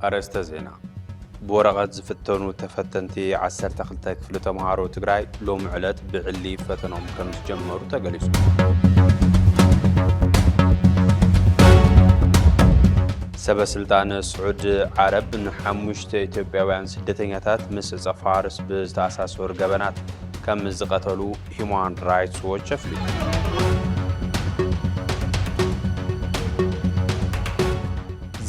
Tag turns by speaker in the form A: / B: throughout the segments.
A: أرستا زينا بورقات زفتنو تفتنتي عسر تخلتا كفل تمهارو تقراي لوم علت بعلي فتنهم كانوا تجمعوا تقليسوا سبا سلطان سعود عرب نحموشت إثيوبياوያን ስደተኛታት ምስ ጸፋርስ ብዝተኣሳሰሩ ገበናት ከም ዝቀተሉ Human Rights Watch ኣፍሊጡ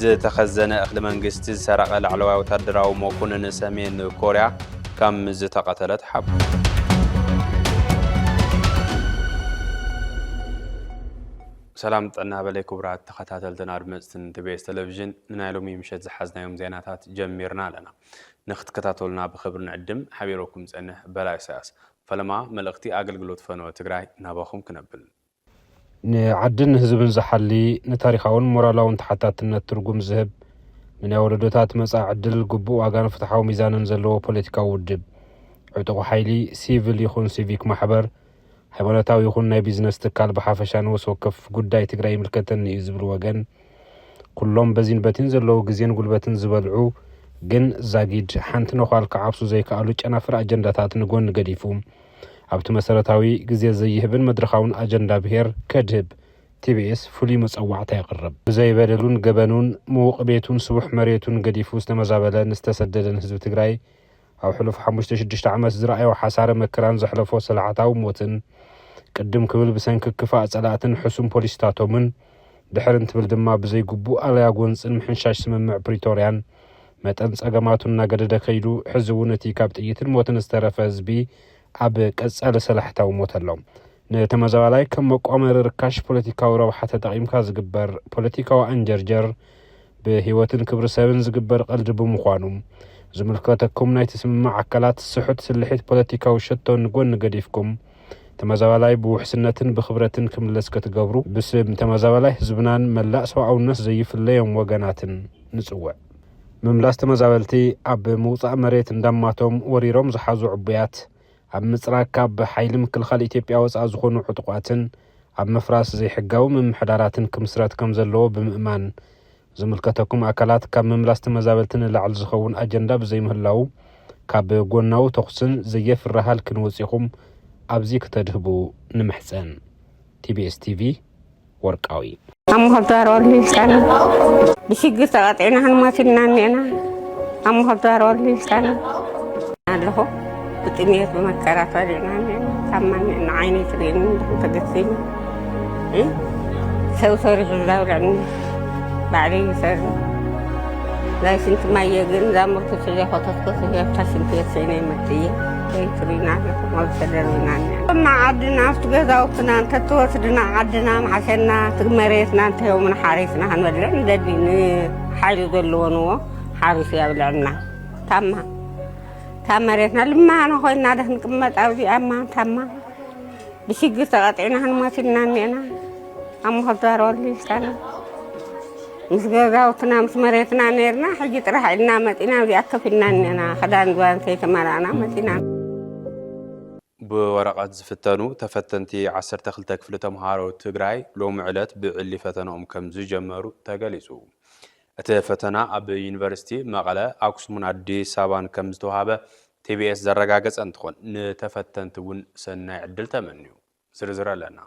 A: ዝተኸዘነ እኽሊ መንግስቲ ዝሰረቐ ላዕለዋይ ወታደራዊ መኮንን ሰሜን ኮርያ ከም ዝተቀተለት ሓብ سلام طنا بلي كبرات تخاتلتنا أدمجتن تبيس تلفزيون من علومي مشت زحزنا يوم زيناتات جميرنا لنا نخت كتاتولنا بخبر نعدم حبيروكم زنه بلا أساس فلما ملقتي أقل قلوت فنو تقراي ناباخم كنبل
B: عدن هزبن زحلي نتاريخاون مورالاون تحتاتنا الترقم زهب من أولدوتات مساع عدل القبو أغان فتحاو ميزانا نزلو بوليتيكا ودب عطو حيلي سيفل يخون سيفيك محبر حيواناتاو يخون ناي بيزنس تكال بحافشان وسوكف قداي تقراي ملكتن يزبر وغن كلهم بزين باتين زلو غزين قلباتن زبالعو جن زاقيد حانتنو خالك عابسو زي كالو جانا فرع أجنداتات نقون نقديفوم عبتو مسارتاوي غزي زيهبن مدرخاون أجندا بهير كدهب TBS فولي مصوعتا يقرب بزي بدلون قبانون موق بيتون سبح مريتون قديفوس نمزابلا نستسددن هزب تقراي أو حلف حموشت شدشت عمس زرعي وحسارة مكران زحلفو سلعتاو موتن قدم كبل بسنك كفاءة سلعتن حسوم بوليستاتو من دحرن تبل دما بزي قبو أليا قونسن محنشاش سممع بريتوريان متنس أقاماتون ناقد دخيلو حزونتي كابت إيتن موتن استرفز بي عبك أسأل سلحتاو موتلهم نتمزاولاي كم مقامر ركاش بوليتيكاو روحة تقيم كاز قبر بوليتيكاو أنجرجر بهيوتن كبر سابن زقبر قلدبو مخوانوم زملكاتكم ناي تسمع عكلات السحوت سلحيت بوليتيكا وشتو نقول نقديفكم تمازاولاي بوحسنتن بخبرتن كم لسكت قبرو بسم تمازاولاي زبنان ملاء سواء أو الناس زي في الليل وقناتن نسوع مملاس تمازاولتي عب موطع مريت ندماتهم وريروم زحازو عبيات عب مصراكاب حيل مكل خال إثيوبيا وصع زخونو حطقواتن عب مفراس زي حقاو من محداراتن كمسرات كم زلو بمئمان زملكتكم أكلات كاب مملاس تمازاولتن لعل زخون أجندا بزي مهلاو كاب قوناو تخصن زي في الرهال كنوزيخم أبزيك تدهبو نمحسن TBS TV ورقاوي
C: أمو هدار والليستان بشيق ساقطعنا هنماتنا نينا أمو هدار والليستان الله بتميت بمكارات ولينا نينا تمان عيني ترين تقسيم سو سوري بالله ولعني بعدين يصير لا سنت ما يجين زامك تسوي خطط كسوي تحسن في السنة متية يترينا ما تقدرنا ما عدنا أفتقد وكنا تتوسدنا عدنا محسنا تمريتنا أنت يوم من حارسنا هنودلنا ندين حارس دلونو حارس يبلعنا تمريتنا لما أنا خوينا ده نكمل أودي أما تما بشيء سقطعنا هنماتنا نينا أم هدار واللي استنا مسجاوتنا مسمرتنا نيرنا حجت راح لنا متينا ودي أكفينا إننا خدان دوان في تمرنا متينا
A: بورقات زفتنو تفتنتي عسر تخلتا كفل تمهارو تقراي لوم علت بعلي فتنهم كم زجمرو تقليسو فتنا أب يونيفرسيتي مقالة أقسمون عدي سابان كم زتوهابة TBS زرقاقز أنتخون نتفتنتون سنة عدل تمنيو زرزر لنا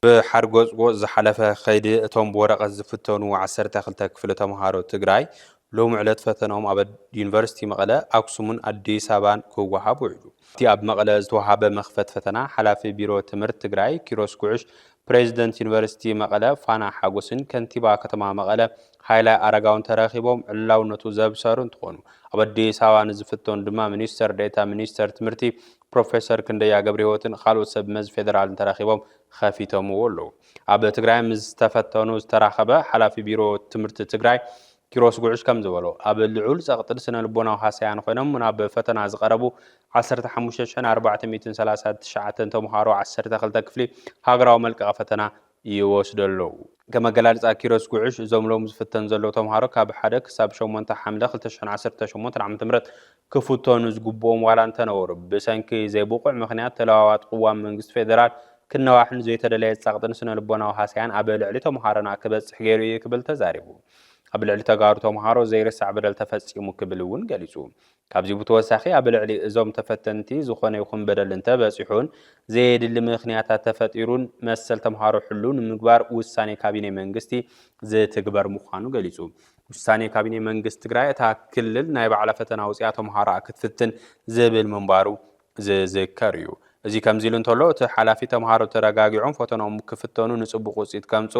A: بحرقوز وزحلفة خيدي توم بورقات زفتنو عسر تخلتا كفل تمهارو تقراي لوم علت فتنهم أب يونيفرسيتي مقالة أقسمون عدي سابان كوهاب وعدو تي أب مقالة زتوهابة مخفت فتنا حلافي بيرو تمر تقراي كيروس كوعش بريزيدنت يونيفرسيتي مقالة فانا حاقوسن كنتيبا كتما مقالة هايلا أرقاون تراخيبهم علاو نتو زابسارون تخونو أبدي ساوان زفتون دما منيستر ديتا منيستر تمرتي بروفيسور كنديا قبريوتن خالو سب مز فيدرال تراخيبهم خافيتهم وولو أب تقراي مزتفتونو تراخبه حلافي بيرو تمرت تقراي كيروس قوعش كم زولو أب اللعول ساقطر سنة لبونا وحاسيان خوينهم من أب فتنا زقربو 10 تمهارو 10 خلتا كفلي هاقراو ملقا فتنا يوسدلو كما قالت كيروس قوعش زوملوم زفتن زلو تمهارو كاب حدك ساب شومونتا حمله 2010 عام تمرت كفوتون زقبوم والان تنور بسنكي زي بوقع مخنيات تلاوات قوام منقست فيدرال كنا واحد زي تدليت ساقطن سنة لبونا وحاسيان أبل علي تمهارنا كبس حقيري كبل تزاربو ኣብ ልዕሊ ተጋሩ ተምሃሮ ዘይርስዕ በደል ተፈጺሙ ክብል እውን ገሊጹ ካብዚ ብተወሳኺ ኣብ ልዕሊ እዞም ተፈተንቲ ዝኾነ ይኹን በደል እንተበፂሑን ዘየድሊ ምኽንያታት ተፈጢሩን መሰል ተምሃሮ ሕሉ ንምግባር ውሳኔ ካቢኔ መንግስቲ ዝትግበር ምዃኑ ገሊጹ ውሳኔ ካቢኔ መንግስቲ ትግራይ እታ ክልል ናይ ባዕላ ፈተና ውፅያ ተምሃሮ ክትፍትን ዝብል ምንባሩ ዝዝከር እዩ እዚ ከምዚ ኢሉ እንተሎ እቲ ሓላፊ ተምሃሮ ተረጋጊዖም ፈተናኦም ክፍተኑ ንጽቡቕ ውፅኢት ከምጾ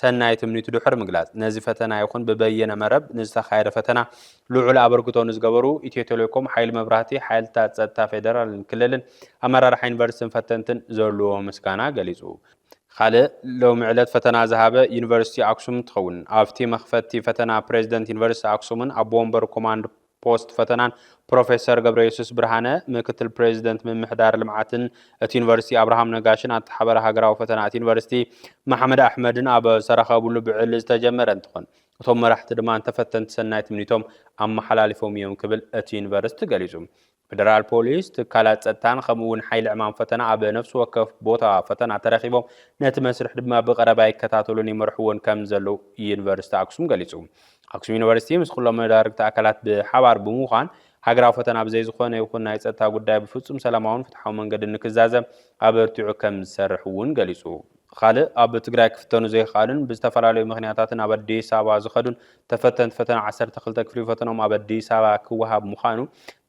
A: ሰናይ ትምኒቱ ድሕር ምግላጽ ነዚ ፈተና ይኹን ብበየነ መረብ ንዝተኻየደ ፈተና ልዑል ኣበርክቶ ንዝገበሩ ኢትዮ ቴሌኮም ሓይሊ መብራህቲ ሓይልታት ጸጥታ ፌደራልን ክልልን ኣመራርሓ ዩኒቨርሲቲን ፈተንትን ዘለዎ ምስጋና ገሊጹ ካልእ ሎሚ ዕለት ፈተና ዝሃበ ዩኒቨርሲቲ ኣክሱም ትኸውን ኣብቲ መኽፈቲ ፈተና ፕሬዚደንት ዩኒቨርሲቲ ኣክሱምን ኣቦ ወንበር ኮማንድ ፖስት ፈተናን ፕሮፌሰር ገብረ ኢየሱስ ብርሃነ ምክትል ፕሬዚደንት ምምሕዳር ልምዓትን እቲ ዩኒቨርሲቲ ኣብርሃም ነጋሽን ኣተሓበረ ሃገራዊ ፈተና እቲ ዩኒቨርሲቲ መሐመድ ኣሕመድን ኣብ ዝተረኸቡሉ ብዕሊ ዝተጀመረ እንትኾን እቶም መራሕቲ ድማ ተፈተንቲ ሰናይ ትምኒቶም ኣመሓላሊፎም እዮም ክብል እቲ ዩኒቨርሲቲ ገሊጹ ፌደራል ፖሊስ ትካላት ጸጥታን ከምኡውን ሓይሊ ዕማም ፈተና ኣብ ነፍሲ ወከፍ ቦታ ፈተና ተረኺቦም ነቲ መስርሕ ድማ ብቐረባ ይከታተሉን ይመርሕዎን ከም ዘለው ዩኒቨርሲቲ ኣክሱም ገሊጹ ኣክሱም ዩኒቨርሲቲ ምስ ኩሎም መዳርግቲ ኣካላት ብሓባር ብምዃን ሃገራዊ ፈተና ብዘይ ዝኾነ ይኹን ናይ ጸጥታ ጉዳይ ብፍጹም ሰላማውን ፍትሓዊ መንገዲ ንክዛዘም ኣበርቲዑ ከም ዝሰርሕ እውን ገሊጹ ካልእ ኣብ ትግራይ ክፍተኑ ዘይኻልን ብዝተፈላለዩ ምኽንያታትን ኣብ ኣዲስ ኣበባ ዝኸዱን ተፈተንቲ ፈተና 12 ክፍሊ ፈተኖም ኣብ ኣዲስ ኣበባ ክወሃብ ምዃኑ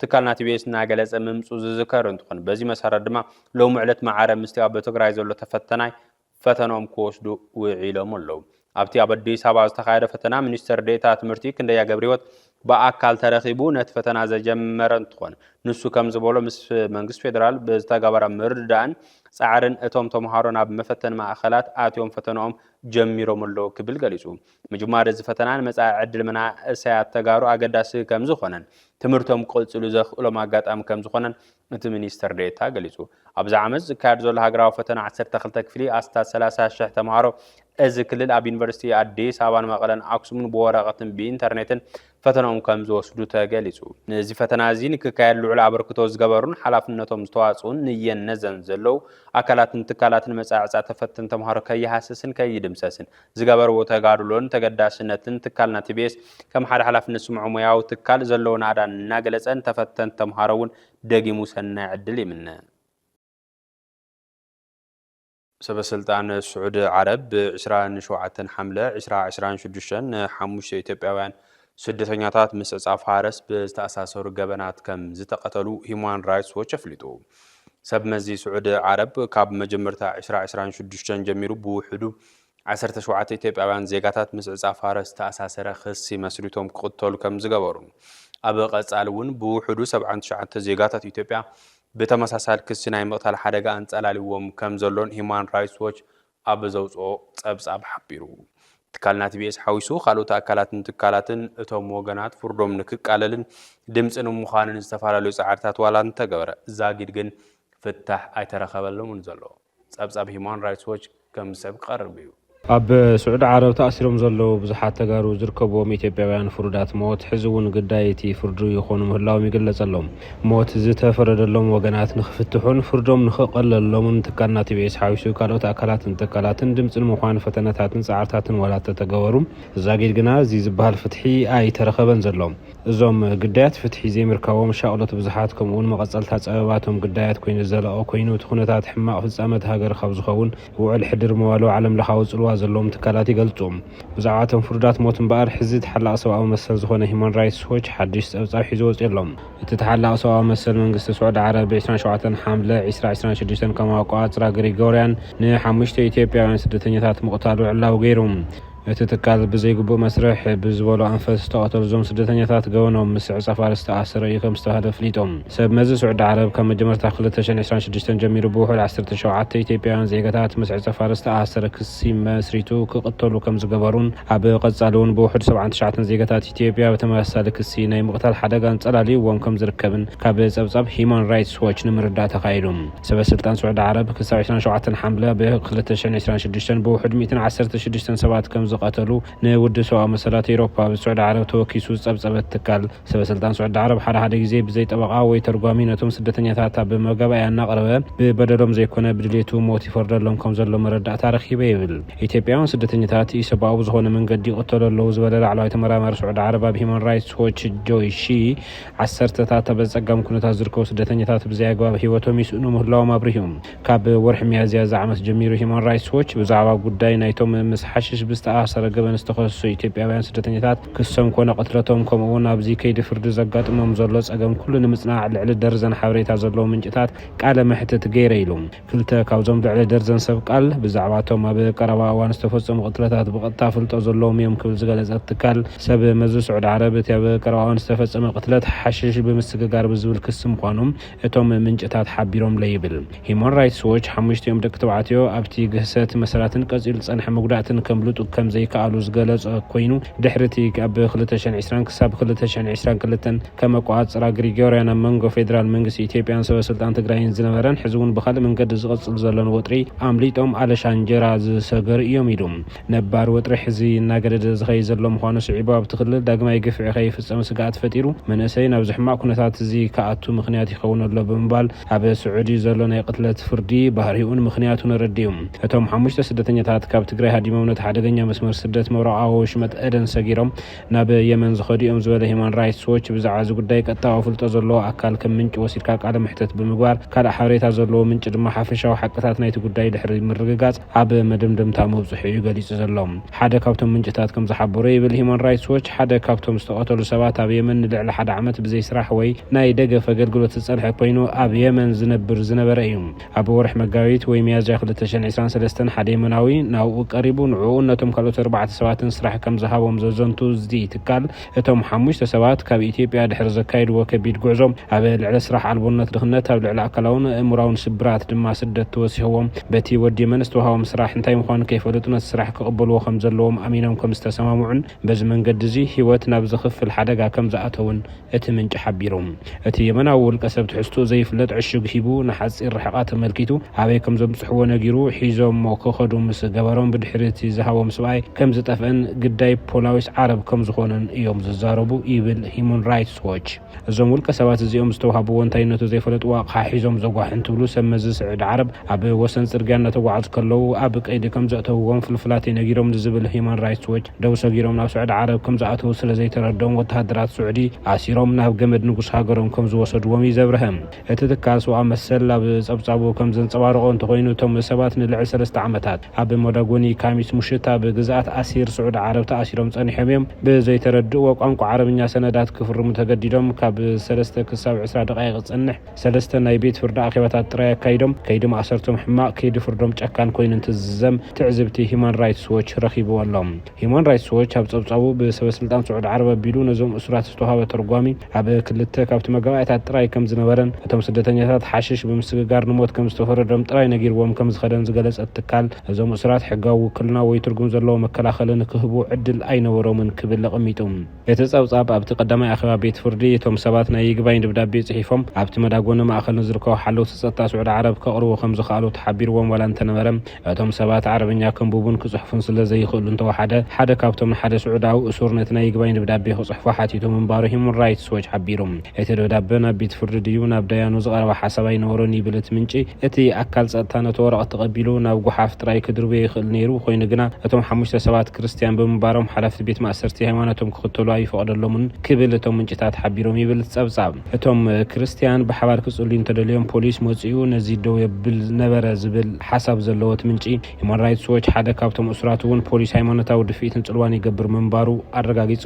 A: ትካልና ቲቢኤስ እናገለጸ ምምፁ ዝዝከር እንትኾን በዚ መሰረት ድማ ሎሚ ዕለት ማዕረ ምስቲ ኣብ ትግራይ ዘሎ ተፈተናይ ፈተኖም ክወስዱ ውዒሎም ኣለዉ ኣብቲ ኣብ ኣዲስ ኣበባ ዝተኻየደ ፈተና ሚኒስትር ዴታ ትምህርቲ ክንደያ ገብረህይወት በአካል ተረኺቡ ነቲ ፈተና ዘጀመረ እንትኾን ንሱ ከም ዝበሎ ምስ መንግስት ፌደራል ብዝተገበረ ምርድዳእን ጻዕርን እቶም ተምሃሮ ናብ መፈተኒ ማእኸላት ኣትዮም ፈተናኦም ጀሚሮም ኣለዉ ክብል ገሊጹ ምጅማር እዚ ፈተና ንመጻኢ ዕድል መናእሰያት ተጋሩ ኣገዳሲ ከም ዝኾነን ትምህርቶም ክቕጽሉ ዘኽእሎም ኣጋጣሚ ከም ዝኾነን እቲ ሚኒስትር ዴታ ገሊጹ ኣብዚ ዓመት ዝካየድ ዘሎ ሃገራዊ ፈተና 12 ክፍሊ ኣስታት 30,000 ተምሃሮ እዚ ክልል ኣብ ዩኒቨርሲቲ ኣዲስ ኣበባን መቐለን ኣክሱምን ብወረቐትን ብኢንተርኔትን ፈተናኦም ከም ዝወስዱ ተገሊጹ ነዚ ፈተና እዚ ንክካየድ ልዑል ኣበርክቶ ዝገበሩን ሓላፍነቶም ዝተዋፅኡን ንየነዘን ዘለው ኣካላትን ትካላትን መጻዕጻ ተፈተን ተምሃሮ ከይሃስስን ከይድምሰስን ዝገበርዎ ተጋድሎን ተገዳስነትን ትካልና ቲቢኤስ ከም ሓደ ሓላፍነት ስምዑ ሙያዊ ትካል ዘለዎ ናዕዳን እናገለጸን ተፈተን ተምሃሮ እውን ደጊሙ ሰናይ ዕድል ይምነ ሰበስልጣን ስዑድ ዓረብ ብ27 ሓምለ 2026 ሓሙሽተ ኢትዮጵያውያን ስደተኛታት ምስ ዕጻፍ ሃረስ ብዝተኣሳሰሩ ገበናት ከም ዝተቐተሉ ሂውማን ራይትስ ዎች ኣፍሊጡ ሰብ መዚ ስዑድ ዓረብ ካብ መጀመርታ 2026 ጀሚሩ ብውሕዱ 17 ኢትዮጵያውያን ዜጋታት ምስ ዕጻፍ ሃረስ ዝተኣሳሰረ ክሲ መስሪቶም ክቕተሉ ከም ዝገበሩ ኣብ ቀጻሊ እውን ብውሕዱ 79 ዜጋታት ኢትዮጵያ بتمساسال كسيناي مقتل حدقة أنصالاليوم كم زلون هيومان رايتس ووتش أب زوجو صبص أب حبيرو تكالنا تبيس حويسو خالو تأكلاتن تكالاتن اتوم وغنات فردوم نككاللن دمس انو مخانن استفارالو سعارتات والان تقبر زاقيد جن فتح اي ترخبالو منزلو صبص أب هيومان رايتس ووتش كم سبق قربيو
B: ኣብ ስዑድ ዓረብ ተኣሲሮም ዘለዉ ብዙሓት ተጋሩ ዝርከብዎም ኢትዮጵያውያን ፍሩዳት ሞት ሕዚ እውን ግዳይቲ ፍርዱ ይኾኑ ምህላዎም ይግለጸሎም ሞት ዝተፈረደሎም ወገናት ንኽፍትሑን ፍርዶም ንኽቐለሎምን ትካልና ቲቢኤስ ሓዊሱ ካልኦት ኣካላትን ትካላትን ድምፂ ንምዃን ፈተነታትን ጻዕርታትን ዋላ ተተገበሩ ዛጊድ ግና እዚ ዝበሃል ፍትሒ ኣይተረኸበን ዘሎም እዞም ግዳያት ፍትሒ ዘይምርካቦም ሻቕሎት ብዙሓት ከምኡውን መቐጸልታ ፀበባቶም ግዳያት ኮይኑ ዘለኦ ኮይኑ እቲ ኩነታት ሕማቕ ፍጻመት ሃገር ካብ ዝኸውን ውዕል ሕድር መዋሎ ዓለም ለኻዊ ጽልዋ ዘለዎም ትካላት ይገልጹም ብዛዕባቶም ፍሩዳት ሞት እምበኣር ሕዚ ተሓላቕ ሰብኣዊ መሰል ዝኾነ ሂውማን ራይትስ ዎች ሓድሽ ፀብጻብ ሒዙ ወፂኡ ኣሎም እቲ ተሓላቕ ሰብኣዊ መሰል መንግስቲ ስዑድ ዓረብ ብ27 ሓምለ 2026 ከም ኣቆጻጽራ ግሪጎርያን ን5 ኢትዮጵያውያን ስደተኛታት ምቕታሉ ዕላው ገይሮም እቲ ትካል ብዘይግቡእ መስርሕ ብዝበሎ ኣንፈት ዝተቐተሉ ዞም ስደተኛታት ገበኖም ምስ ዕጻፍ ሃረስ ዝተኣሰረ እዩ ከም ዝተባህለ ፍሊጦም ሰብ መዚ ስዑድ ዓረብ ካብ መጀመርታ 2026 ጀሚሩ ብውሕድ 17 ኢትዮጵያውያን ዜጋታት ምስ ዕጻፍ ሃረስ ዝተኣሰረ ክሲ መስሪቱ ክቕተሉ ከም ዝገበሩን ኣብ ቀጻሊ እውን ብውሕድ 79 ዜጋታት ኢትዮጵያ ብተመሳሳሊ ክሲ ናይ ምቕታል ሓደጋ አንጸላልይዎም ከም ዝርከብን ካብ ፀብጻብ ሂውማን ራይትስ ዎች ንምርዳእ ተኻይዱ ሰበስልጣን ስዑድ ዓረብ ክሳብ 27 ሓምለ ብ2026 ብውሕድ 116 ሰባት ከም ዝቀተሉ ንውድ ሰብኣዊ መሰላት ኤውሮፓ ብስዑድ ዓረብ ተወኪሱ ጸብጸበት ትካል ሰበስልጣን ስዑድ ዓረብ ሓደ ግዜ ብዘይ ጠበቃ ወይ ተርጓሚ ነቶም ስደተኛታት ብመጋባይ ያናቀረበ ብበደሎም ዘይኮነ ብድሌቱ ሞት ይፈርደሎም ከም ዘሎ መረዳእታ ረኺበ ይብል ኢትዮጵያውያን ስደተኛታት ኢሰብኣዊ ዝኾነ መንገዲ ይቀተለሉ ዝበለ ላዕለዋይ ተመራማሪ ስዑድ ዓረብ ኣብ ሂማን ራይትስ ዎች ጆይ ሺ ዓሰርተታት በጸጋም ኩነታት ዝርከቡ ስደተኛታት ብዘይ ኣግባብ ሂወቶም ይስእኑ ምህላዎም አብሪሁም ካብ ወርሒ ሚያዝያ ዓመት ጀሚሩ ሂማን ራይትስ ዎች ብዛዕባ ጉዳይ ናይቶም ምስ ሓሽሽ ብዝተኣሰረ ገበን ዝተኸሰሱ ኢትዮጵያውያን ስደተኛታት ክሶም ኮነ ቅትለቶም ከምኡውን ኣብዚ ከይዲ ፍርዲ ዘጋጥሞም ዘሎ ጸገም ኩሉ ንምጽናዕ ልዕሊ ደርዘን ሓበሬታ ዘለዎ ምንጭታት ቃለ መሕተት ገይረ ኢሉ ክልተ ካብዞም ልዕሊ ደርዘን ሰብ ቃል ብዛዕባቶም ኣብ ቀረባ እዋን ዝተፈጸሙ ቅትለታት ብቐጥታ ፍልጦ ዘለዎም እዮም ክብል ዝገለጸት ትካል ሰብ መዚ ስዑድ ዓረብ እቲ ኣብ ቀረባ እዋን ዝተፈጸመ ቅትለት ሓሽሽ ብምስግጋር ብዝብል ክስ ምዃኖም እቶም ምንጭታት ሓቢሮም ለይብል ሂማን ራይትስ ዎች ሓሙሽተ ደቂ ተባዕትዮ ኣብቲ ግህሰት መሰላትን ቀጺል ጸንሐ መጉዳእትን ከምልጡ ከም ዘይከኣሉ ዝገለጸ ኮይኑ ድሕርቲ ኣብ 2020 ክሳብ 2022 ከመቋጽራ ግሪጎሪያን መንጎ ፌደራል መንግስቲ ኢትዮጵያን ሰበስልጣን ትግራይን ዝነበረን ሕዝቡን በኻል መንገዲ ዝቕጽል ዘሎን ወጥሪ ኣምሊጦም ኣለሻንጀራ ዝሰገር እዮም ኢሉ ነባር ወጥሪ ሕዚ እናገደደ ዝኸይ ዘሎ ምዃኑ ስዒቡ ኣብቲ ክልል ዳግማይ ግፍዒ ከይፍጸም ስጋኣት ፈጢሩ መንእሰይ ናብ ዝሕማቕ ኩነታት እዚ ከኣቱ ምኽንያት ይኸውን ኣሎ ብምባል ኣብ ስዑዲ ዘሎ ናይ ቅትለት ፍርዲ ባህሪኡን ምኽንያቱን ረዲዩ እቶም ሓሙሽተ ስደተኛታት ካብ ትግራይ ሃዲሞም ነቲ ሓደገኛ መስመር ስደት ምብራቃዊ ወሽመጥ ኤደን ሰጊሮም ናብ የመን ዝኸዲኦም ዝበለ ሂማን ራይትስ ዎች ብዛዕባ እዚ ጉዳይ ቀጥታዊ ፍልጦ ዘለዎ ኣካል ከም ምንጭ ወሲድካ ቃለ ምሕተት ብምግባር ካልእ ሓበሬታ ዘለዎ ምንጭ ድማ ሓፈሻዊ ሓቅታት ናይቲ ጉዳይ ድሕሪ ምርግጋጽ ኣብ መደምደምታ መብጽሑ እዩ ገሊጹ ዘሎ ሓደ ካብቶም ምንጭታት ከም ዝሓበሮ ይብል ሂማን ራይትስ ዎች ሓደ ካብቶም ዝተቐተሉ ሰባት ኣብ የመን ልዕሊ ሓደ ዓመት ብዘይ ስራሕ ወይ ናይ ደገፍ ኣገልግሎት ዝጸንሐ ኮይኑ ኣብ የመን ዝነብር ዝነበረ እዩ ኣብ ወርሒ መጋቢት ወይ ሚያዝያ 2023 ሓደ የመናዊ ናብኡ ቀሪቡ ንዕኡ ነቶም ካልኦት 4 ሰባትን ስራሕ ከም ዝሃቦም ዘዘንቱ እዚ ትካል እቶም ሓሙሽተ ሰባት ካብ ኢትዮጵያ ድሕሪ ዘካይድዎ ከቢድ ጉዕዞም ኣብ ልዕሊ ስራሕ ኣልቦነት ድኽነት ኣብ ልዕሊ ኣካላውን እምራውን ስብራት ድማ ስደት ተወሲኽዎም በቲ ወዲ የመን ዝተዋሃቦም ስራሕ እንታይ ምዃኑ ከይፈለጡ ነቲ ስራሕ ክቕበልዎ ከም ዘለዎም ኣሚኖም ከም ዝተሰማምዑን በዚ መንገዲ እዚ ህይወት ናብ ዝኽፍል ሓደጋ ከም ዝኣተውን እቲ ምንጭ ሓቢሮም እቲ የመናዊ ውልቀ ሰብ ትሕዝቶ ዘይፍለጥ ዕሹግ ሂቡ ንሓፂር ርሕቐት ተመልኪቱ ኣበይ ከም ዘምጽሕዎ ነጊሩ ሒዞም ከኸዱ ምስ ገበሮም ብድሕሪት ዝሃቦም ሰብኣይ ከም ዝጠፍአን ግዳይ ፖላዊስ ዓረብ ከም ዝኾነን እዮም ዝዛረቡ ይብል ሂማን ራይትስ ዎች እዞም ውልቀ ሰባት እዚኦም ዝተዋሃብዎ እንታይነቱ ዘይፈለጥዎ ኣቕሓ ሒዞም ዘጓሕን ትብሉ ሰብ መዚ ስዑድ ዓረብ ኣብ ወሰን ጽርግያ እናተጓዓዙ ከለዉ ኣብ ቀይዲ ከም ዘእተውዎም ፍልፍላት ነጊሮም ዝብል ሂማን ራይትስ ዎች ደው ሰጊሮም ናብ ስዑድ ዓረብ ከም ዝኣተው ስለ ዘይተረድኦም ወተሃደራት ስዑዲ ኣሲሮም ናብ ገመድ ንጉስ ሃገሮም ከም ዝወሰድዎም ይዘብርህም እቲ ትካል ሰብኣዊ መሰል ኣብ ጸብጻቡ ከም ዘንጸባርቆ እንተኾይኑ እቶም ሰባት ንልዕሊ 3 ዓመታት ኣብ ሞዳጎኒ ካሚስ ሙሽት ኣብ ግዛኣት ኣሲር ስዑድ ዓረብ ተኣሲሮም ጸኒሖም እዮም ብዘይተረድእዎ ቋንቋ ዓረብኛ ሰነዳት ክፍርሙ ተገዲዶም ካብ 3 ክሳብ 20 ደቂቕ ጸንሕ 3 ናይ ቤት ፍርዲ ኣኼባታት ጥራይ ኣካይዶም ከይዲ ማእሰርቶም ሕማቕ ከይዲ ፍርዶም ጨካን ኮይኑ እንትዝዘም ትዕዝብቲ ሂማን ራይትስ ዎች ረኺቡ ኣሎ ሂማን ራይትስ ዎች ኣብ ጸብጻቡ ብሰበስልጣን ስዑድ ዓረብ ኣቢሉ ነዞም እስራት ዝተዋሃበ ተርጓሚ ኣብ ክልተ ካብቲ መጋባእታት ጥራይ ከም ዝነበረን እቶም ስደተኛታት ሓሽሽ ብምስግጋር ንሞት ከም ዝተፈረዶም ጥራይ ነጊርዎም ከም ዝኸደን ዝገለጸት ትካል እዞም እስራት ሕጋዊ ውክልና ወይ ትርጉም ዘለዎ መከላኸልን ክህቡ ዕድል ኣይነበሮምን ክብል ኣቐሚጡ እቲ ጸብጻብ ኣብቲ ቀዳማይ ኣኼባ ቤት ፍርዲ እቶም ሰባት ናይ ይግባኝ ደብዳቤ ጽሒፎም ኣብቲ መዳጎኒ ማእኸል ዝርከቡ ሓለውቲ ጸጥታ ስዑድ ዓረብ ከቕርቡ ከም ዝኽኣሉ ተሓቢርዎም ዋላ እንተነበረ እቶም ሰባት ዓረብኛ ከንብቡን ክጽሕፉን ስለ ዘይኽእሉ እንተወሓደ ሓደ ካብቶም ሓደ ስዑዳዊ እሱር ነቲ ናይ ይግባኝ ደብዳቤ ክጽሕፉ ሓቲቱ ምንባሩ ሂማን ራይትስ ዎች ሓቢሩ እቲ ደብዳቤ ናብ ቤት ፍርዲ ድዩ ናብ ዳያኑ ዝቐረበ ሓሳብ ኣይነበሮን ይብል እቲ ምንጪ እቲ ኣካል ጸጥታ ነቲ ወረቐት ተቐቢሉ ናብ ጉሓፍ ጥራይ ክድርቡ ይኽእል ነይሩ ኮይኑ ግና እቶም ሓሙሽተ ሰባት ክርስቲያን ብምንባሮም ሓላፍቲ ቤት ማእሰርቲ ሃይማኖቶም ክኽተሉ ኣይፈቐደሎምን ክብል እቶም ምንጭታት ሓቢሮም ይብል ጸብጻብ እቶም ክርስቲያን ብሓባር ክጽልዩ እንተደልዮም ፖሊስ መጺኡ ነዚ ደው የብል ነበረ ዝብል ሓሳብ ዘለዎ እቲ ምንጪ ሂማን ራይትስ ዎች ሓደ ካብቶም እስራት እውን ፖሊስ ሃይማኖታዊ ድፊትን ጽልዋን ይገብር ምንባሩ ኣረጋጊጹ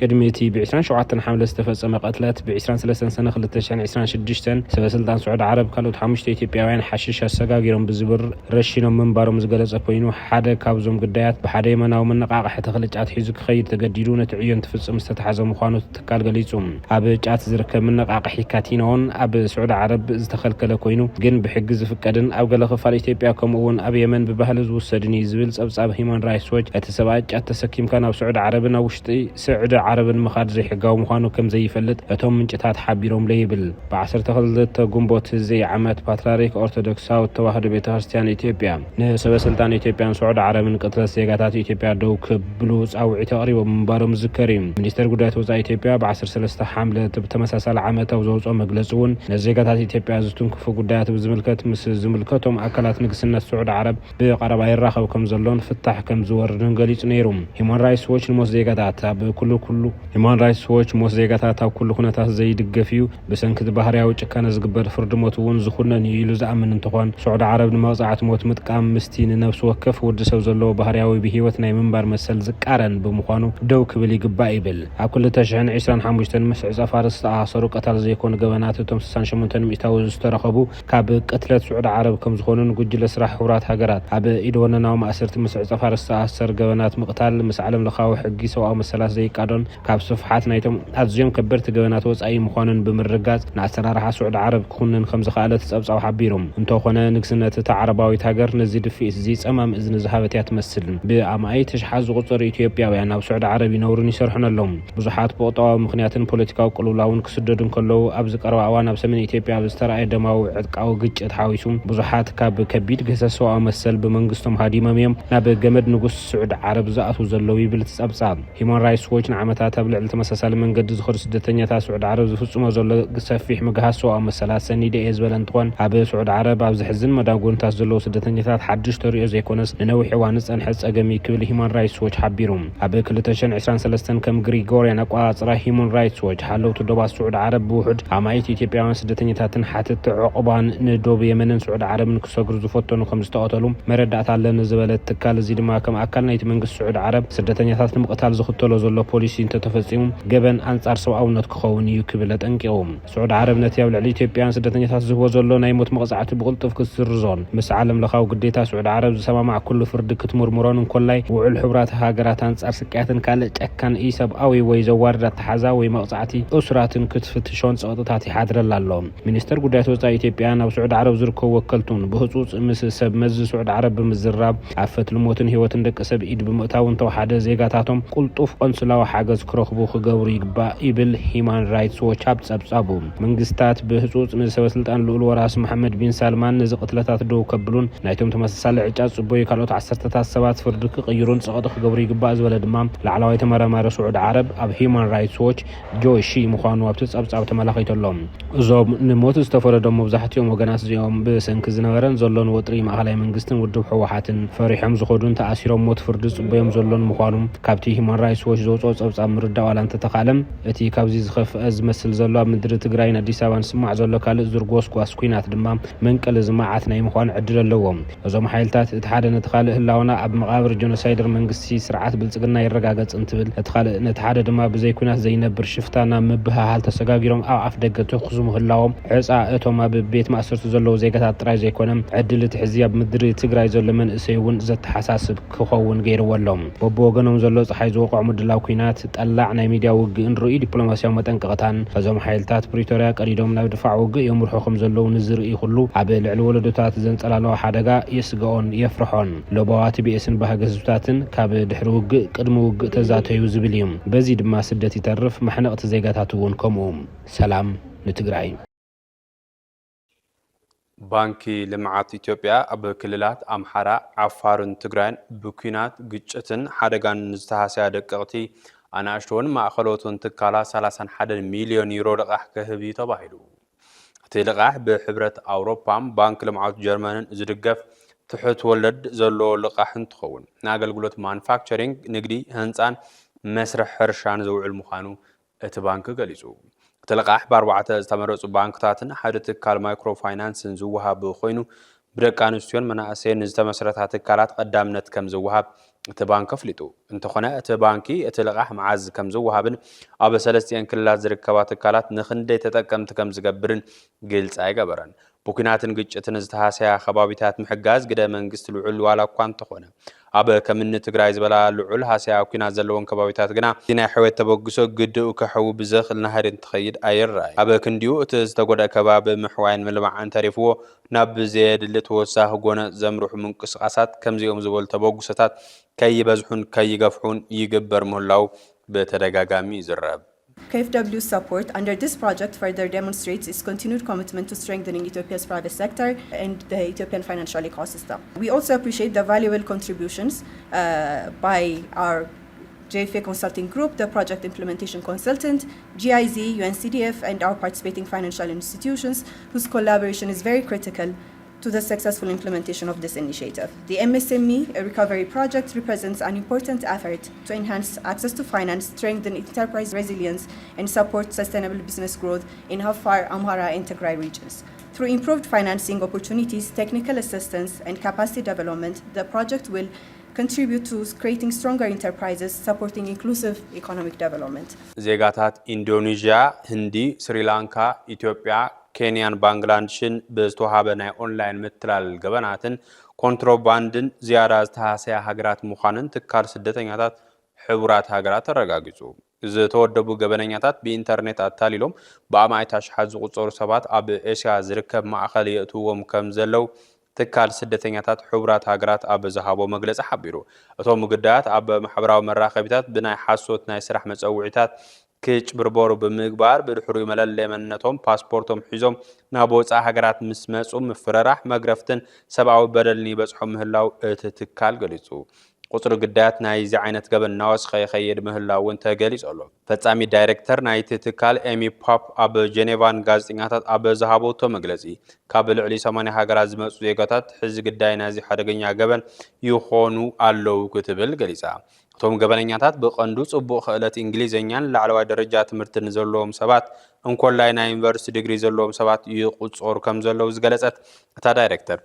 B: ቅድሚ እቲ ብ27 ሓምለ ዝተፈጸመ ቀትለት ብ23 ሰነ 2026 ሰበስልጣን ስዑድ ዓረብ ካልኦት 5 ኢትዮጵያውያን ሓሽሽ ኣሰጋጊሮም ብዝብር ረሺኖም ምንባሮም ዝገለጸ ኮይኑ ሓደ ካብዞም ጉዳያት ብሓደ የመናዊ መነቃቕሒ ተኽሊ ጫት ሒዙ ክኸይድ ተገዲዱ ነቲ ዕዮን ትፍጽም ዝተታሕዘ ምዃኑ ትካል ገሊጹ ኣብ ጫት ዝርከብ መነቃቕሒ ካቲናውን ኣብ ስዑድ ዓረብ ዝተኸልከለ ኮይኑ ግን ብሕጊ ዝፍቀድን ኣብ ገለ ክፋል ኢትዮጵያ ከምኡውን ኣብ የመን ብባህሊ ዝውሰድን እዩ ዝብል ጸብጻብ ሂማን ራይትስ ዎች እቲ ሰብኣይ ጫት ተሰኪምካ ናብ ስዑድ ዓረብን ኣብ ውሽጢ ስዑድ ዓረብን ምኻድ ዘይሕጋዊ ምዃኑ ከም ዘይፈልጥ እቶም ምንጭታት ሓቢሮም ለይብል ብ12 ጉንቦት እዚ ዓመት ፓትርያርክ ኦርቶዶክሳዊት ተዋህዶ ቤተክርስትያን ኢትዮጵያ ንሰበስልጣን ኢትዮጵያን ስዑድ ዓረብን ቅትለት ዜጋታት ዜጋታት ኢትዮጵያ ደው ክብሉ ጻውዒት ተقريبا ምንባሮም ዝከር እዩ ሚኒስተር ጉዳያት ወጻኢ ኢትዮጵያ ብ13 ሓምለ ተመሳሳሊ ዓመታዊ ዘውፅኦ መግለጽውን ነዜጋታት ኢትዮጵያ ዝትንክፉ ጉዳያት ብዝምልከት ምስ ዝምልከቶም ኣካላት ንግስነት ስዑድ ዓረብ ብቀረባ ይራኸብ ከም ዘሎን ፍታሕ ከም ዝወርድን ገሊጹ ነይሩ ሂማን ራይትስ ዎች ንሞት ዜጋታት ኣብ ኩሉ ኩነታት ዘይድገፍ እዩ ብሰንኪ ባህርያዊ ጭካነ ዝግበር ፍርዲ ሞት እውን ዝኹነን ኢሉ ዝኣምን እንትኾን ስዑድ ዓረብ ንመቕጻዕቲ ሞት ምጥቃም ምስቲ ንነፍሲ ወከፍ ወዲ ሰብ ዘለዎ ባህርያዊ ብሂወት ናይ ምንባር መሰል ዝቃረን ብምዃኑ ደው ክብል ይግባእ ይብል ኣብ 2025 ምስ ዕጻፍ ፋርስ ዝተኣሰሩ ቀታል ዘይኮኑ ገበናት እቶም 68 ሚእታዊ ዝተረኸቡ ካብ ቅትለት ስዑድ ዓረብ ከም ዝኾኑን ጉጅለ ስራሕ ሕብራት ሃገራት ኣብ ኢድወነናዊ ማእሰርቲ ምስ ዕጻፍ ፋርስ ዝተኣሰሩ ገበናት ምቕታል ምስ ዓለም ለኻዊ ሕጊ ሰብኣዊ መሰላት ዘይቃዶን ካብ ስፍሓት ናይቶም ኣዝዮም ከበድቲ ገበናት ወጻኢ ምዃኑን ብምርጋጽ ንኣሰራርሓ ስዑድ ዓረብ ክኹንን ከም ዝኽኣለ ተጸብጻብ ሓቢሮም እንተኾነ ንግስነት እታ ዓረባዊት ሃገር ነዚ ድፊት እዚ ጸማም እዝኒ ዝሃበት እያ ትመስል ብኣማይ ተሽሓት ዝቑጸሩ ኢትዮጵያውያን ኣብ ስዑድ ዓረብ ይነብሩን ይሰርሑን ኣሎም ብዙሓት ብቁጠባዊ ምኽንያትን ፖለቲካዊ ቅልውላውን ክስደዱ ከለዉ ኣብ ዝቀረበ እዋን ኣብ ሰሜን ኢትዮጵያ ብዝተረኣየ ደማዊ ዕጥቃዊ ግጭት ሓዊሱ ብዙሓት ካብ ከቢድ ገሰት ሰብኣዊ መሰል ብመንግስቶም ሃዲሞም እዮም ናብ ገመድ ንጉስ ስዑድ ዓረብ ዝኣትዉ ዘለዉ ይብል ትጸብጻብ ሂማን ራይትስ ዎች ንዓመታት ኣብ ልዕሊ ተመሳሳሊ መንገዲ ዝኸዱ ስደተኛታት ስዑድ ዓረብ ዝፍጽሞ ዘሎ ሰፊሕ ምግሃስ ሰብኣዊ መሰላት ሰኒደ እየ ዝበለ እንትኾን ኣብ ስዑድ ዓረብ ኣብ ዝሕዝን መዳጎንታት ዘለዉ ስደተኛታት ሓድሽ ተሪኦ ዘይኮነስ ንነዊሕ እዋን ዝጸንሐ ጸገም ክብል ሂማን ራይትስ ዎች ሓቢሩ ኣብ 2023 ከም ግሪጎርያን ኣቆጻጽራ ሂማን ራይትስ ዎች ሓለውቱ ዶባት ስዑድ ዓረብ ብውሕድ ኣማይት ኢትዮጵያውያን ስደተኛታትን ሓተት ዕቁባን ንዶብ የመንን ስዑድ ዓረብን ክሰግሩ ዝፈተኑ ከም ዝተቐተሉ መረዳእታ ኣለኒ ዝበለት ትካል እዚ ድማ ከም ኣካል ናይቲ መንግስቲ ስዑድ ዓረብ ስደተኛታት ንምቕታል ዝኽተሎ ዘሎ ፖሊሲ እንተተፈጺሙ ገበን ኣንጻር ሰብኣውነት ክኸውን እዩ ክብል ጠንቂቑ ስዑድ ዓረብ ነቲ ኣብ ልዕሊ ኢትዮጵያውያን ስደተኛታት ዝህቦ ዘሎ ናይ ሞት መቕጻዕቲ ብቕልጡፍ ክትስርዞን ምስ ዓለም ለኻዊ ግዴታ ስዑድ ዓረብ ዝሰማማዕ ኩሉ ፍርዲ ክትምርምሮን እንኮላይ ውዕል ሕብራት ሃገራት አንጻር ስቅያትን ካልእ ጨካን ኢሰብኣዊ ወይ ዘዋርድ ኣተሓዛ ወይ መቕጻዕቲ እስራትን ክትፍትሾን ጸቕጥታት ይሓድረላ ኣሎ ሚኒስተር ጉዳያት ወጻኢ ኢትዮጵያ ናብ ስዑድ ዓረብ ዝርከቡ ወከልቱን ብህጹጽ ምስ ሰብ መዚ ስዑድ ዓረብ ብምዝራብ ኣብ ፈትሊ ሞትን ህይወትን ደቂ ሰብ ኢድ ብምእታውን ተዋሓደ ዜጋታቶም ቁልጡፍ ቆንስላዊ ሓገዝ ክረኽቡ ክገብሩ ይግባእ ይብል ሂማን ራይትስ ዎች ኣብ ጸብጻቡ መንግስታት ብህጹጽ ንሰበስልጣን ልኡል ወራስ መሐመድ ቢን ሳልማን ነዚ ቅትለታት ደው ከብሉን ናይቶም ተመሳሳሊ ዕጫ ጽቡይ ካልኦት 10ታት ሰባት ፍርዲ ክቕይሩን ጸቕጢ ክገብሩ ይግባእ ዝበለ ድማ ላዕለዋይ ተመራማሪ ስዑድ ዓረብ ኣብ ሂማን ራይትስ ዎች ጆሺ ምዃኑ ኣብቲ ጸብጻብ ተመላኺተሎም እዞም ንሞት ዝተፈረዶም መብዛሕትኦም ወገናት እዚኦም ብሰንኪ ዝነበረን ዘሎን ወጥሪ ማእኸላይ መንግስትን ውድብ ሕወሓትን ፈሪሖም ዝኸዱን ተኣሲሮም ሞት ፍርዲ ጽቡዮም ዘሎን ምዃኑ ካብቲ ሂማን ራይትስ ዎች ዘውፅኦ ጸብጻብ ምርዳእ ዋላ እንተተኻለም እቲ ካብዚ ዝኸፍአ ዝመስል ዘሎ ኣብ ምድሪ ትግራይን ኣዲስ ኣበባን ስማዕ ዘሎ ካልእ ዝርጎስጓስ ኩናት ድማ መንቀል ዝማዓት ናይ ምዃን ዕድል ኣለዎም እዞም ሓይልታት እቲ ሓደ ነቲ ካልእ ህላውና ኣብ መቓብር ጆኖሳይደር መንግስቲ ስርዓት ብልጽግና ይረጋገጽ እንትብል እቲ ካልእ ነቲ ሓደ ድማ ብዘይ ኩናት ዘይነብር ሽፍታና ምብሃሃል ተሰጋጊሮም ኣብ ኣፍ ደገ ትኽዙ ምህላዎም ዕፃ እቶም ኣብ ቤት ማእሰርቲ ዘለዉ ዜጋታት ጥራይ ዘይኮነም ዕድል እቲ ሕዚ ኣብ ምድሪ ትግራይ ዘሎ መንእሰይ እውን ዘተሓሳስብ ክኸውን ገይርዎ ኣሎም በብወገኖም ዘሎ ፀሓይ ዝወቕዖ ምድላው ኩናት ጠላዕ ናይ ሚድያ ውግእን ርኡይ ዲፕሎማስያዊ መጠንቀቕታን እዞም ሓይልታት ፕሪቶርያ ቀዲዶም ናብ ድፋዕ ውግእ የምርሑ ከም ዘለዉ ንዝርኢ ኩሉ ኣብ ልዕሊ ወለዶታት ዘንጸላለዎ ሓደጋ የስግኦን የፍርሖን ሎባዋ ቲቢኤስን ባህጊ ህዝብታትን ካብ ድሕሪ ውግእ ቅድሚ ውግእ ተዛተዩ ዝብል እዩ በዚ ድማ ስደት ይተርፍ ማሕነቕቲ ዜጋታት እውን ከምኡ ሰላም ንትግራይ
A: ባንኪ ልምዓት ኢትዮጵያ ኣብ ክልላት ኣምሓራ ዓፋርን ትግራይን ብኩናት ግጭትን ሓደጋን ዝተሃስያ ደቀቕቲ ኣናእሽቶን ማእኸሎትን ትካላት 31 ሚልዮን ዩሮ ልቓሕ ክህብ እዩ ተባሂሉ እቲ ልቓሕ ብሕብረት ኣውሮፓን ባንኪ ልምዓት ጀርመንን ዝድገፍ ትሑት ወለድ ዘለዎ ልቓሕ እንትኸውን ንኣገልግሎት ማኑፋክቸሪንግ ንግዲ ህንፃን መስርሕ ሕርሻን ዝውዕል ምዃኑ እቲ ባንኪ ገሊጹ እቲ ልቓሕ ብ4 ዝተመረፁ ባንክታትን ሓደ ትካል ማይክሮ ፋይናንስን ዝወሃብ ኮይኑ ብደቂ ኣንስትዮን መናእሰይን ዝተመስረታ ትካላት ቀዳምነት ከም ዝወሃብ እቲ ባንኪ ኣፍሊጡ እንተኾነ እቲ ባንኪ እቲ ልቓሕ መዓዝ ከም ዝወሃብን ኣብ 3 ክልላት ዝርከባ ትካላት ንኽንደይ ተጠቀምቲ ከም ዝገብርን ግልጽ ኣይገበረን ብኩናትን ግጭትን ዝተሃስያ ከባቢታት ምሕጋዝ ግደ መንግስቲ ልዑል ዋላ እኳ እንተኾነ ኣብ ከምኒ ትግራይ ዝበላ ልዑል ሃስያ ኩናት ዘለዎን ከባቢታት ግና ናይ ሕወት ተበግሶ ግድኡ ክሕው ብዘኽእል ናህሪ እንትኸይድ ኣይረኣይ ኣብ ክንዲኡ እቲ ዝተጎድአ ከባቢ ምሕዋይን ምልማዕን ተሪፍዎ ናብ ዘየድሊ ተወሳኺ ጎነ ዘምርሑ ምንቅስቓሳት ከምዚኦም ዝበሉ ተበግሶታት ከይበዝሑን ከይገፍሑን ይግበር ምህላው በተደጋጋሚ ይዝረብ
D: KfW's support under this project further demonstrates its continued commitment to strengthening Ethiopia's private sector and the Ethiopian financial ecosystem. We also appreciate the valuable contributions by our JFA Consulting Group, the project implementation consultant, GIZ, UNCDF, and our participating financial institutions, whose collaboration is very critical to the successful implementation of this initiative. The MSME recovery project represents an important effort to enhance access to finance, strengthen enterprise resilience, and support sustainable business growth in Afar, Amhara, and Tigray regions. Through improved financing opportunities, technical assistance, and capacity development, the project will contribute to creating stronger enterprises, supporting inclusive economic development.
A: ዜጋታት ኢንዶኔዥያ፣ ህንዲ፣ ስሪላንካ፣ ኢትዮጵያ፣ ኬንያን፣ ባንግላዴሽን ብዝተዋሃበ ናይ ኦንላይን ምትላል ገበናትን ኮንትሮባንድን ዝያዳ ዝተሃሰያ ሃገራት ምዃንን ትካል ስደተኛታት ሕቡራት ሃገራት ተረጋጊጹ። ዝተወደቡ ገበነኛታት ብኢንተርኔት ኣታሊሎም ብኣማይት ኣሽሓት ዝቁጸሩ ሰባት ኣብ ኤስያ ዝርከብ ማእኸል የእትዎም ከም ዘለው ትካል ስደተኛታት ሕቡራት ሃገራት ኣብ ዝሃቦ መግለጺ ሓቢሩ። እቶም ጉዳያት ኣብ ማሕበራዊ መራኸቢታት ብናይ ሓሶት ናይ ስራሕ መጸውዒታት ክጭብርበሩ ብምግባር ብድሕሪኡ መለለዪ መንነቶም ፓስፖርቶም ሒዞም ናብ ወጻኢ ሃገራት ምስ መጹ ምፍረራሕ መግረፍትን ሰብኣዊ በደልን ይበጽሖም ምህላው እቲ ትካል ገሊጹ። ቁጽሪ ጉዳያት ናይዚ ዓይነት ገበን እናወስኸ ይኸይድ ምህላው እውን ተገሊጹ ኣሎ። ፈጻሚ ዳይሬክተር ናይቲ ትካል ኤሚ ፖፕ ኣብ ጀኔቫን ጋዜጠኛታት ኣብ ዝሃቦቶ መግለጺ ካብ ልዕሊ 80 ሃገራት ዝመጹ ዜጋታት ሕዚ ግዳይ ናዚ ሓደገኛ ገበን ይኾኑ ኣለዉ ክትብል ገሊጻ። እቶም ገበነኛታት ብቐንዱ ጽቡቕ ክእለት እንግሊዝኛን ላዕለዋይ ደረጃ ትምህርትን ዘለዎም ሰባት እንኮላይ ናይ ዩኒቨርሲቲ ዲግሪ ዘለዎም ሰባት ይቁጸሩ ከም ዘለዉ ዝገለጸት እታ ዳይሬክተር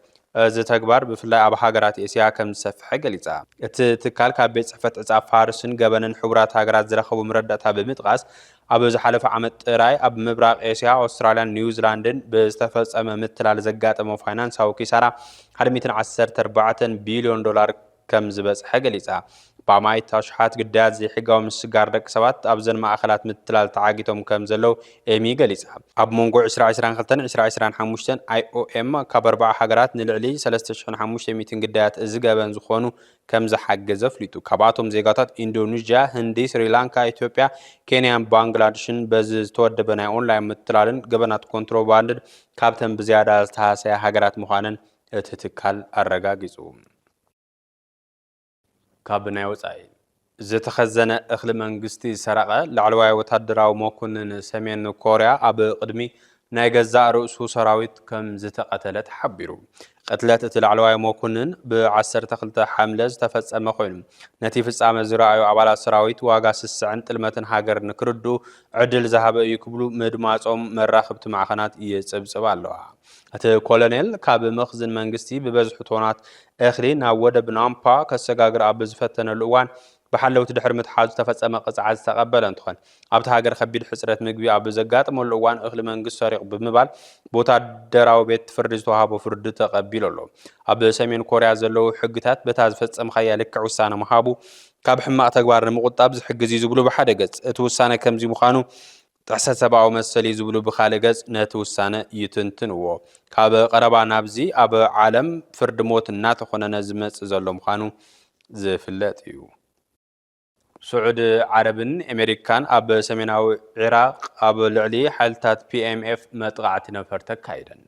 A: እዚ ተግባር ብፍላይ ኣብ ሃገራት ኤስያ ከም ዝሰፍሐ ገሊጻ። እቲ ትካል ካብ ቤት ጽሕፈት ዕጻ ፋርስን ገበንን ሕቡራት ሃገራት ዝረኸቡ መረዳእታ ብምጥቃስ ኣብ ዝሓለፈ ዓመት ጥራይ ኣብ ምብራቕ ኤስያ፣ ኣውስትራልያን ኒውዚላንድን ብዝተፈጸመ ምትላል ዘጋጠመ ፋይናንሳዊ ኪሳራ 114 ቢልዮን ዶላር ከም ዝበጽሐ ገሊጻ። ብኣማይት ኣሽሓት ግዳያት ዘይሕጋዊ ምስጋር ደቂ ሰባት ኣብ ዘን ማእኸላት ምትላል ተዓጊቶም ከም ዘለው ኤሚ ገሊጻ። ኣብ መንጎ 2022-2025 IOM ካብ 40 ሃገራት ንልዕሊ 3500 ግዳያት እዚ ገበን ዝኾኑ ከም ዝሓገዘ ፍሊጡ። ካብኣቶም ዜጋታት ኢንዶኔዥያ፣ ህንዲ፣ ስሪላንካ፣ ኢትዮጵያ፣ ኬንያን ባንግላዴሽን በዚ ዝተወደበ ናይ ኦንላይን ምትላልን ገበናት ኮንትሮባንድን ካብተን ብዝያዳ ዝተሃሰያ ሃገራት ምዃነን እቲ ትካል ኣረጋጊጹ። ካብ ናይ ወጻኢ ዝተኸዘነ እኽሊ መንግስቲ ሰረቐ ላዕለዋይ ወታደራዊ መኮንን ሰሜን ኮርያ ኣብ ቅድሚ ናይ ገዛእ ርእሱ ሰራዊት ከም ዝተቐተለ ተሓቢሩ። ቅትለት እቲ ላዕለዋይ መኮንን ብ12 ሓምለ ዝተፈጸመ ኮይኑ ነቲ ፍጻመ ዝረኣዩ ኣባላት ሰራዊት ዋጋ ስስዕን ጥልመትን ሃገር ንክርድኡ ዕድል ዝሃበ እዩ ክብሉ ምድማጾም መራኽብቲ ማዕኸናት ይጽብጽብ ኣለዋ። እቲ ኮሎኔል ካብ መኽዝን መንግስቲ ብበዝሒ ቶናት እኽሊ ናብ ወደብ ናምፓ ከሰጋግር ኣብ ዝፈተነሉ እዋን ብሓለውቲ ድሕሪ ምትሓዙ ዝተፈጸመ ቅፅዓት ዝተቐበለ እንትኾን ኣብቲ ሃገር ከቢድ ሕፅረት ምግቢ ኣብ ዘጋጥመሉ እዋን እኽሊ መንግስቲ ሰሪቕ ብምባል ብወታደራዊ ቤት ፍርዲ ዝተዋሃቦ ፍርዲ ተቐቢሉ ኣሎ። ኣብ ሰሜን ኮርያ ዘለዉ ሕግታት በታ ዝፈጸምካያ ልክዕ ውሳነ ምሃቡ ካብ ሕማቕ ተግባር ንምቁጣብ ዝሕግዝ እዩ ዝብሉ ብሓደ ገጽ፣ እቲ ውሳነ ከምዚ ምዃኑ ጥሕሰት ሰብኣዊ መሰል እዩ ዝብሉ ብኻልእ ገጽ ነቲ ውሳነ ይትንትንዎ። ካብ ቀረባ ናብዚ ኣብ ዓለም ፍርዲ ሞት እናተኾነነ ዝመጽእ ዘሎ ምዃኑ ዝፍለጥ እዩ። سعود عربن أمريكان أب سميناو عراق أب لعلي حالتات PMF متقاعد نفرتك كايدن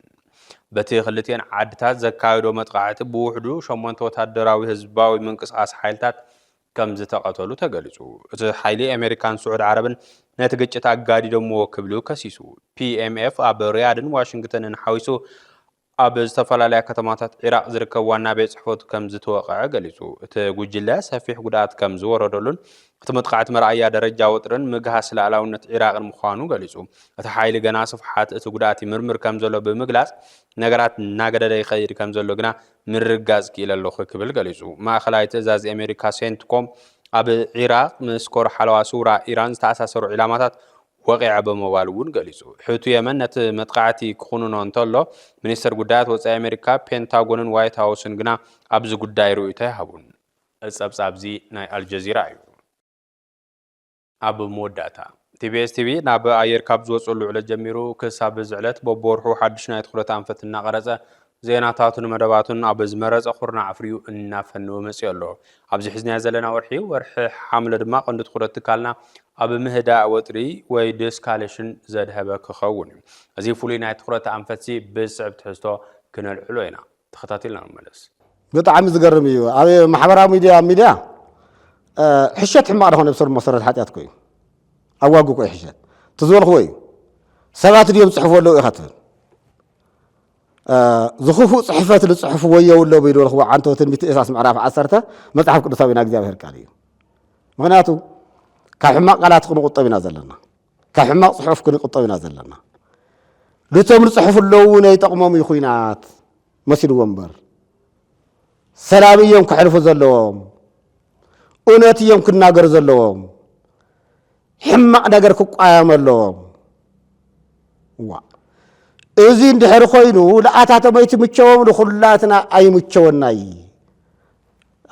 A: بتي خلتين عدتات زكايدو متقاعد بوحدو شمونتو تهدراوي هزباوي منقصاص حالتات كم زتقاتلو تغلصو حيلي أمريكان سعود عربن نتجت أجادي دمو كبلو كسيسو PMF أب رياضن واشنطن حويسو أب استفلا كتماتات عراق زركب وانا بيت صحفوت كم زتوقع قليسو تقول سفيح قدات كم زور دولن تمتقعت مرأيا درجة وطرن مجهس لعلاونة عراق المخانو قليسو تحايل جنا صفحات تقولاتي مرمر كم زلو بمجلس نجارات ناقدة خير كم زلو جنا مرجاز كيل اللخ قبل قليسو ما خلايت زاز أمريكا سنتكم أب عراق مسكور حلوة سورة إيران تأسسر علامات وقع بموالون قليسو حوتو يمن نت متقعتي كخونون انتولو منستر قدات وصا أمريكا بنتاغونن وايت هاوسن جنا أبز قداي رؤيته هبون أبزي ناي الجزيرة أب موداتا TBS TV ناب أير كابز وصلوا على جميرو كساب زعلت ببورحو حدشنا يدخلت أنفت النقرزة ዜናታቱን መደባቱን ኣብ ዝመረፀ ኹርና ኣፍርዩ እናፈንዎ መፅኡ ኣሎ ኣብዚ ሕዝንያ ዘለና ወርሒ ሓምለ ድማ ቀንዲ ትኩረት ትካልና ኣብ ምህዳእ ወጥሪ ወይ ዲስካሌሽን ዘድሃበ ክኸውን እዩ እዚ ፍሉይ ናይ ትኩረት ኣንፈትሲ ብስዕብ ትሕዝቶ ክነልዕሎ ኢና ተኸታቲልና ንመለስ
E: ብጣዕሚ ዝገርም እዩ ኣብ ማሕበራዊ ሚድያ ሕሸት ሕማቕ ዝኾነ ብስር መሰረት ሓጢኣት ኮይኑ ኣዋጉ ኮይ ሕሸት ትዝበልኽዎ እዩ ሰባት ድዮም ፅሕፉ ኣለዉ ኢኻ ትብል ዝኽፉእ ፅሕፈት ዝፅሕፉ ወየውሎ ብይደልኽዎ ዓንቶ ትንቢት ኢሳያስ ምዕራፍ 10 መፅሓፍ ቅዱሳዊ ና እግዚኣብሔር ቃል እዩ ምክንያቱ ካብ ሕማቕ ቃላት ክንቁጠብ ኢና ዘለና ካብ ሕማቕ ፅሑፍ ክንቁጠብ ኢና ዘለና ልቶም ዝፅሕፉ ኣለዉ ነይጠቕሞም እዩ ኩናት መሲልዎ እምበር ሰላም እዮም ክሕልፉ ዘለዎም እውነት እዮም ክናገሩ ዘለዎም ሕማቕ ነገር ክቋያም ኣለዎም እዚ እንድሕር ኮይኑ ለኣታቶም ኣይትምቸዎም ንኹላትና ኣይምቸወናይ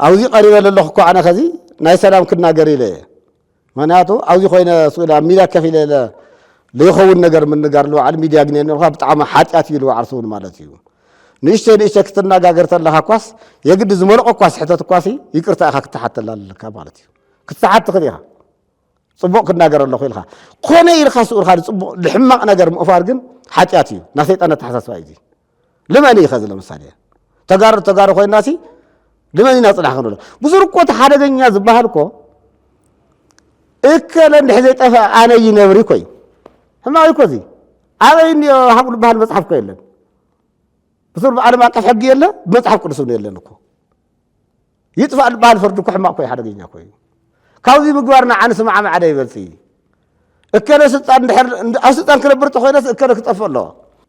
E: ኣብዚ ቀሪበ ዘለኹ እኮ ኣነ ከዚ ናይ ሰላም ክናገር ኢለ ምክንያቱ ኣብዚ ኮይነ ስእላ ሚድያ ከፍ ኢለ ዘይኸውን ነገር ምንጋር ልባዕል ሚድያ ግን ነልካ ብጣዕሚ ሓጢኣት እዩ ልባዕል ስውን ማለት እዩ ንእሽተይ ክትነጋገር ተለኻ ኳስ የግዲ ዝመልቆ ኳስ ሕተት ኳሲ ይቅርታ ኢኻ ክትሓተላ ኣለካ ማለት እዩ ክትሰሓት ትኽእል ኢኻ ጽቡቕ ክናገር ኣለኹ ኢልካ ኮነ ኢልካ ስኡልካ ጽቡቕ ልሕማቕ ነገር ምእፋር ግን ሓጢኣት እዩ ናይ ሰይጣን ተሓሳስባ እዩ ልመን ይኸዝ ለምሳሌ ተጋሩ ኮይናሲ ልመን ኢና ጽላሕ ክንብሎ ብዝርቆት ሓደገኛ ዝበሃል እኮ እከለ እንድሕ ዘይጠፍአ ኣነ ይነብሪ ኮይ ሕማቕ እኮ እዚ ኣበይ ሃቁ ዝበሃል መፅሓፍ እኮ የለን ብስር ብዓለም ኣቀፍ ሕጊ የለ ብመፅሓፍ ቅዱስ እውን የለን እኮ ይጥፋእ ዝበሃል ፍርዲ እኮ ሕማቕ ኮይ ሓደገኛ ኮይ ካብዚ ምግባርና ዓንስ ማዓም ዓደ ይበልፅ እከለ ስልጣን ድሕር ኣብ ስልጣን ክነብር ተኮይነስ እከለ ክጠፍእ ኣሎ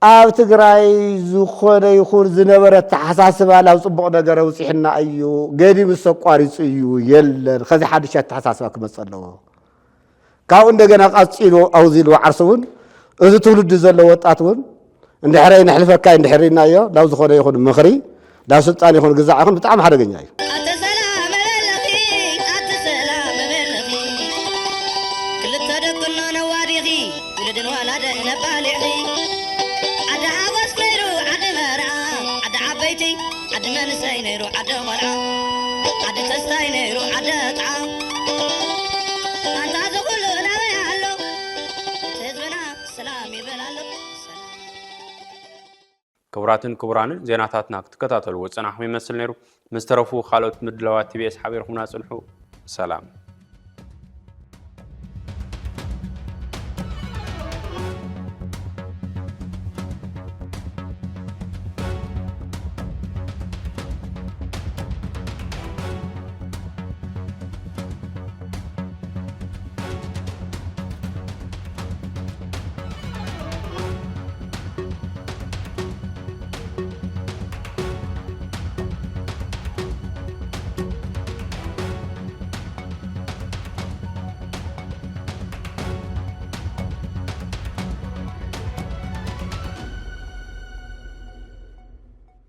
E: ኣብ ትግራይ ዝኾነ ይኹን ዝነበረ ተሓሳስባ ናብ ፅቡቕ ነገር ውፅሕና እዩ ገዲ ምስ ተቋሪፁ እዩ የለን ከዚ ሓድሽ ተሓሳስባ ክመፅእ ኣለዎ ካብኡ እንደገና ቃፂሉ ኣውዚሉ ዓርሱ እውን እዚ ትውልዲ ዘሎ ወጣት እውን እንድሕረይ ንሕልፈካ እንድሕሪናዮ ናብ ዝኾነ ይኹን ምኽሪ ናብ ስልጣን ይኹን ግዛዕ ይኹን ብጣዕሚ ሓደገኛ እዩ
A: ክቡራትን ክቡራንን ዜናታትና ክትከታተሉ ወፅናሕኩም ይመስል ነይሩ ምስተረፉ ካልኦት ምድለዋት ቲቢኤስ ሓቢርኩምና ጽንሑ ሰላም